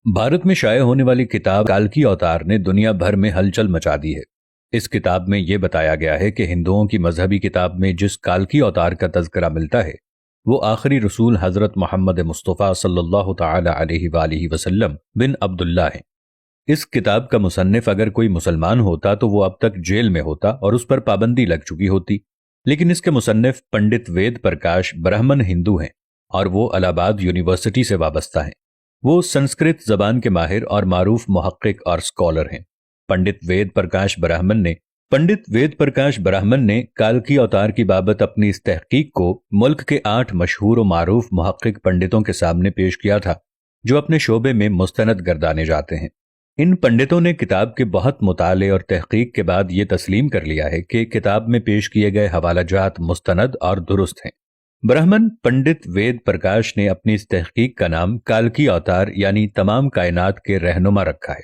भारत में शाये होने वाली किताब काल्की अवतार ने दुनिया भर में हलचल मचा दी है। इस किताब में यह बताया गया है कि हिंदुओं की मजहबी किताब में जिस काल्की अवतार का तज़किरा मिलता है वो आखिरी रसूल हजरत मोहम्मद मुस्तफ़ा सल्लल्लाहु ताला अलैहि वसल्लम बिन अब्दुल्ला हैं। इस किताब का मुसन्निफ अगर कोई मुसलमान होता तो वो अब तक जेल में होता और उस पर पाबंदी लग चुकी होती, लेकिन इसके मुसन्निफ पंडित वेद प्रकाश ब्राह्मण हिंदू हैं और वो इलाहाबाद यूनिवर्सिटी से वाबस्ता हैं। वो संस्कृत जबान के माहिर और मारूफ मुहक्किक और स्कॉलर हैं। पंडित वेद प्रकाश ब्राह्मण ने काल्की अवतार की बाबत अपनी इस तहकीक को मुल्क के 8 मशहूर और मारूफ मुहक्किक पंडितों के सामने पेश किया था जो अपने शोबे में मुस्तनद गर्दाने जाते हैं। इन पंडितों ने किताब के बहुत मुताले और तहकीक के बाद ये तस्लीम कर लिया है कि किताब में पेश किए गए हवालाजात मुस्तनद और दुरुस्त हैं। ब्राह्मण पंडित वेद प्रकाश ने अपनी इस तहकीक का नाम काल्की अवतार यानी तमाम कायनात के रहनुमा रखा है।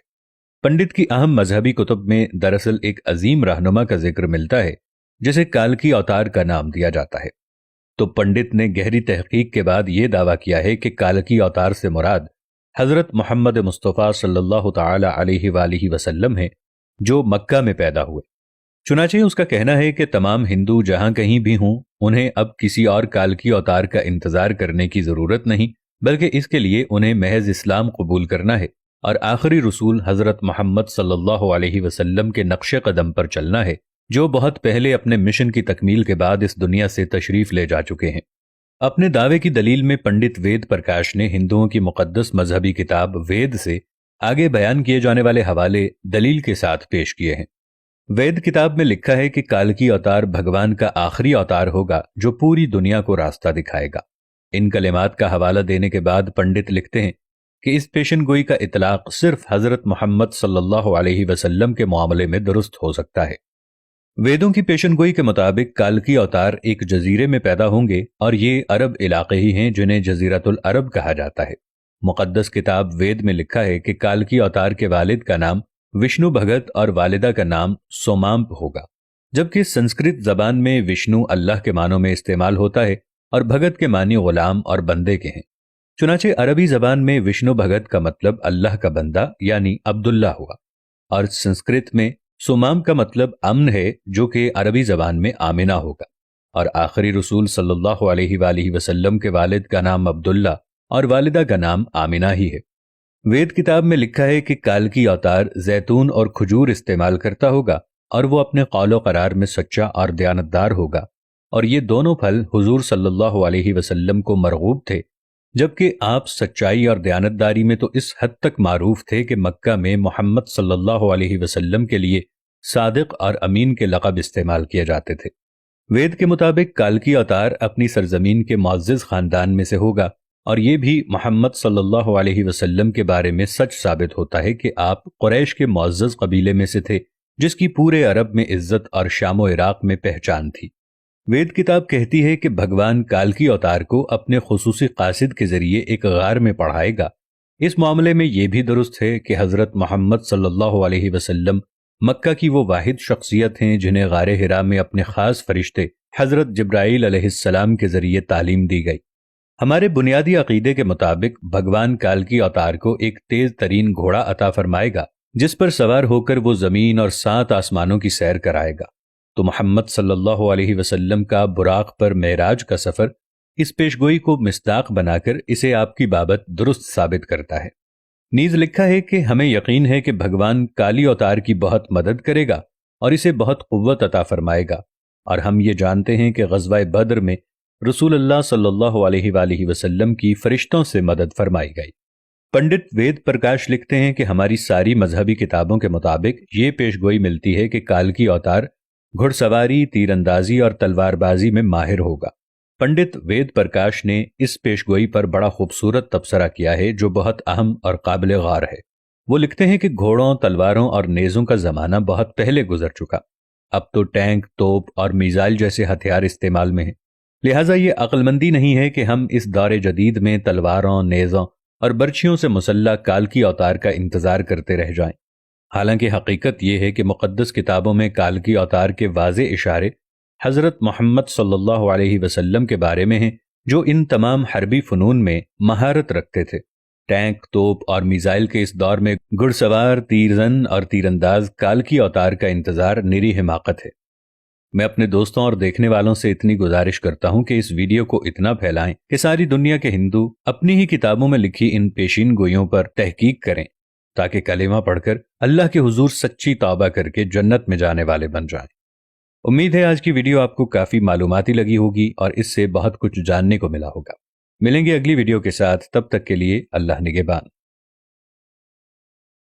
पंडित की अहम मजहबी कुतुब में दरअसल एक अजीम रहनुमा का जिक्र मिलता है जिसे काल्की अवतार का नाम दिया जाता है। तो पंडित ने गहरी तहकीक के बाद यह दावा किया है कि काल्की अवतार से मुराद हजरत मोहम्मद मुस्तफ़ा सल्लल्लाहु ताला अलैहि वसल्लम है जो मक्का में पैदा हुए। चुनाचे उसका कहना है कि तमाम हिंदू जहां कहीं भी हों उन्हें अब किसी और काल्की अवतार का इंतजार करने की जरूरत नहीं, बल्कि इसके लिए उन्हें महज इस्लाम कबूल करना है और आखिरी रसूल हजरत मोहम्मद सल्लल्लाहु अलैहि वसल्लम के नक्शे कदम पर चलना है जो बहुत पहले अपने मिशन की तकमील के बाद इस दुनिया से तशरीफ ले जा चुके हैं। अपने दावे की दलील में पंडित वेद प्रकाश ने हिंदुओं की मुकद्दस मजहबी किताब वेद से आगे बयान किए जाने वाले हवाले दलील के साथ पेश किए हैं। वेद किताब में लिखा है कि काल्की अवतार भगवान का आखिरी अवतार होगा जो पूरी दुनिया को रास्ता दिखाएगा। इन कलिमात का हवाला देने के बाद पंडित लिखते हैं कि इस पेशन गोई का इतलाक सिर्फ हजरत मोहम्मद सल्लल्लाहु अलैहि वसल्लम के मामले में दुरुस्त हो सकता है। वेदों की पेशन गोई के मुताबिक काल्की अवतार एक जजीरे में पैदा होंगे और ये अरब इलाके ही हैं जिन्हें जजीरतुल अरब कहा जाता है। मुकद्दस किताब वेद में लिखा है कि काल्की अवतार के वालिद का नाम विष्णु भगत और वालिदा का नाम सोमाम्प होगा, जबकि संस्कृत जबान में विष्णु अल्लाह के मानों में इस्तेमाल होता है और भगत के मानी गुलाम और बंदे के हैं। चुनाचे अरबी जबान में विष्णु भगत का मतलब अल्लाह का बंदा यानी अब्दुल्ला हुआ और संस्कृत में सोमाम का मतलब अमन है जो कि अरबी जबान में आमिना होगा। और आखिरी रसूल सल्लल्लाहु अलैहि वसल्लम के वालिद का नाम अब्दुल्ला और वालिदा का नाम आमिना ही है। वेद किताब में लिखा है कि काल्की अवतार जैतून और खजूर इस्तेमाल करता होगा और वो अपने कौलो करार में सच्चा और दयानतदार होगा और ये दोनों फल हुजूर सल्लल्लाहु अलैहि वसल्लम को मरगूब थे, जबकि आप सच्चाई और दयानतदारी में तो इस हद तक मारूफ थे कि मक्का में मोहम्मद सल्लल्लाहु अलैहि वसल्लम के लिए सादिक और अमीन के लक़ब इस्तेमाल किए जाते थे। वेद के मुताबिक काल्की अवतार अपनी सरजमीन के मुअज़्ज़ज़ खानदान में से होगा और ये भी मोहम्मद सल्लल्लाहु अलैहि वसल्लम के बारे में सच साबित होता है कि आप कुरैश के मुअज़्ज़ज़ कबीले में से थे जिसकी पूरे अरब में इज्जत और शाम इराक में पहचान थी। वेद किताब कहती है कि भगवान काल्की अवतार को अपने खुसूसी कासिद के जरिए एक गार में पढ़ाएगा। इस मामले में यह भी दुरुस्त है कि हजरत मोहम्मद सल्लल्लाहु अलैहि वसल्लम मक्का की वो वाहिद शख्सियत हैं जिन्हें गारे हिरा में अपने खास फरिश्ते हजरत जिब्राईल अलैहिस्सलाम के जरिए तालीम दी गई। हमारे बुनियादी अकीदे के मुताबिक भगवान काल्की अवतार को एक तेज तरीन घोड़ा अता फरमाएगा जिस पर सवार होकर वो जमीन और 7 आसमानों की सैर कराएगा। तो मोहम्मद सल्लल्लाहु अलैहि वसल्लम का बुराक पर मेराज का सफर इस पेशगोई को मिस्दाक बनाकर इसे आपकी बाबत दुरुस्त साबित करता है। नीज लिखा है कि हमें यकीन है कि भगवान काली अवतार की बहुत मदद करेगा और इसे बहुत कुव्वत अता फरमाएगा और हम ये जानते हैं कि ग़ज़वा बद्र में रसूलुल्लाह सल्लल्लाहु अलैहि वसल्लम की फरिश्तों से मदद फरमाई गई। पंडित वेद प्रकाश लिखते हैं कि हमारी सारी मजहबी किताबों के मुताबिक ये पेशगोई मिलती है कि काल्की अवतार घुड़सवारी, तीरंदाजी और तलवारबाजी में माहिर होगा। पंडित वेद प्रकाश ने इस पेशगोई पर बड़ा खूबसूरत तबसरा किया है जो बहुत अहम और काबिल गौर है। वो लिखते हैं कि घोड़ों, तलवारों और नेज़ों का जमाना बहुत पहले गुजर चुका। अब तो टैंक, तोप और मिसाइल जैसे हथियार इस्तेमाल में हैं। लिहाजा ये अक्लमंदी नहीं है कि हम इस दौर जदीद में तलवारों, नेज़ों और बर्छियों से मुसल्ला काल्की अवतार का इंतजार करते रह जाएं। हालांकि हकीकत यह है कि मुक़द्दस किताबों में काल्की अवतार के वाज़े इशारे हज़रत मोहम्मद सल्लल्लाहु अलैहि वसल्लम के बारे में हैं जो इन तमाम हरबी फ़नून में महारत रखते थे। टैंक, तोप और मिसाइल के इस दौर में घुड़सवार, तीरंदाज और तीरंदाज काल्की अवतार का इंतजार निरी हिमाकत है। मैं अपने दोस्तों और देखने वालों से इतनी गुजारिश करता हूं कि इस वीडियो को इतना फैलाएं कि सारी दुनिया के हिंदू अपनी ही किताबों में लिखी इन पेशीन गोइयों पर तहकीक करें, ताकि कलेमा पढ़कर अल्लाह के हुजूर सच्ची तौबा करके जन्नत में जाने वाले बन जाएं। उम्मीद है आज की वीडियो आपको काफी मालूमाती लगी होगी और इससे बहुत कुछ जानने को मिला होगा। मिलेंगे अगली वीडियो के साथ, तब तक के लिए अल्लाह निगहबान।